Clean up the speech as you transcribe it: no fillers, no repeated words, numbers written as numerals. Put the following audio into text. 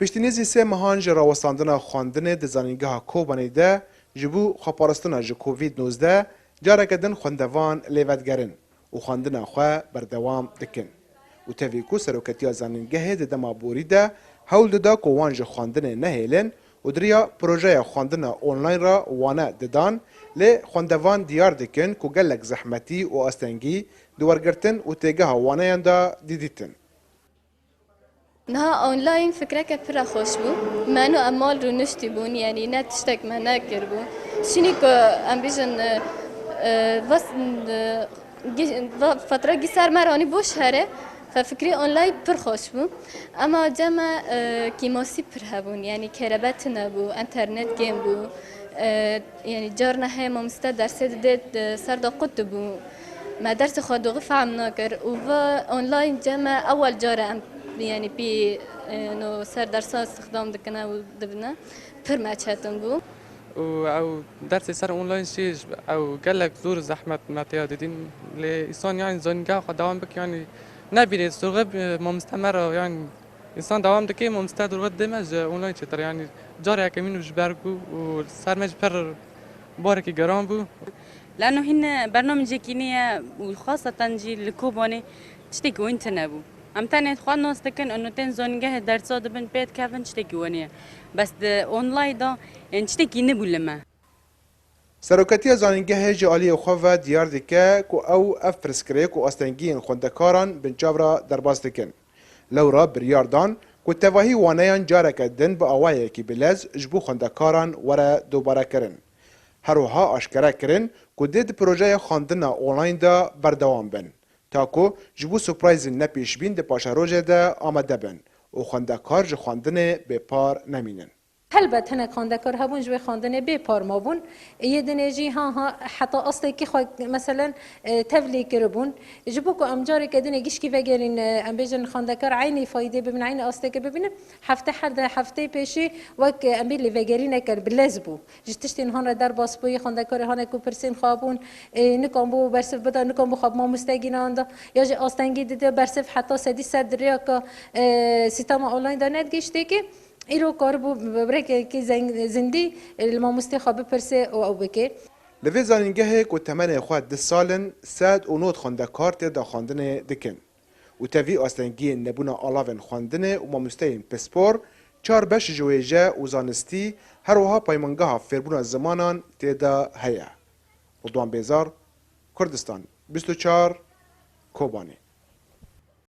پشتینیزی سه مهان جه راوستاندنا خواندن د زانینگاه کوبانی ده جبو خواپارستنا جه کووید 19 جارک دن خوندوان لیودگرن و خواندنا خواه بردوام دکن. و تاویکو سروکتیا زانینگاه ده دمابوری ده هول دا کوان جه خواندن نهیلن و دریا پروژه خواندن اونلاین را وانه ددان لی خوندوان دیار دکن که گلک زحمتی و استنگی دورگرتن و تیگه وانه دا دیدیتن. نها آنلاین فکر که پر خوش بود منو امال رو نشتی بون یعنی نه تشتک من نکر بود شینی که ام بیشن فتره گی سر مرانی بوش هره ففکری آنلاین پر خوش بود اما جمع کیماسی پر هبون یعنی کربت نبود انترنت گیم بود یعنی جار نه مامسته درس دید سر دا قد بود ما درس خود فهم نکر و آنلاین جمع اول جاره يعني بي انه صار درسات استخدام دكنا ودبنا فرما تشاتن بو او درس صار اونلاين شيء او قال لك زور زحمه ما تيادين لإنسان يعني زنقا دوام بك يعني نبي ترغب ما مستمر يعني انسان دوام دكي ما مستمر دمج اونلاين تر يعني جاري كمين وجبركو وصار مجبر باركي جرام بو لانه هن برنامج كينيا وخاصه جي الكوبوني تشتكي وانت نبو ام تاني خوان ناس تكن انه تنزونجه درسا دبن بيت كافن تشتكي ونيه بس اونلاين دا يعني تشتكي نبولما سروکتیا زانینگاه جالی خواه دیار دکه که او افرسکره که استنگین خوندکاران بنچاورا درباز دکن. لورا بریاردان که تواهی وانیان جارک دن با آوائه که بلز جبو خوندکاران وره دوباره کرن. هروها آشکره کرن که دید پروژه خواندن اونلاین دا بردوام بن. تاکو جبو سپرایز نپیش بین ده پاشا روژه ده آمده بن و خوندکار جه خواندن به پار نمینن. البته هناك خواندکار هبون جوی خواندن به پار مابون یه دنیجی ها حتی اصلی که خود مثلا تفلی کربون جبو که امجاری که دنیگیش کی وگرین ام بیجن خواندکار عینی فایده ببین عین اصلی که ببینه هفته هر هفته پیشی وک ام بیلی وگرین کر بلزبو جتشتین هان در باسپوی خواندکار هان کو پرسین خوابون نکام بو برسف بدا نکام بو خواب ما مستگینان دا یا ج استنگی دیده برسف حتی سدی صدریا که سیستم آنلاین دانت گشته که ایرو کار بو برای که زندی الماموستی خواب پرسه او بکه. لوی زانینگاه که تمنه خود 10 سالن ساد و نوت خوندکار تدا خواندن دکن و تاوی آستنگی نبونا آلاون خواندن و ماموستین پسپور 4 بش جویجه و زانستی هر وها پایمانگاه فربون زمانان تدا هیا. رضوان بیزار کردستان 24 کوبانی.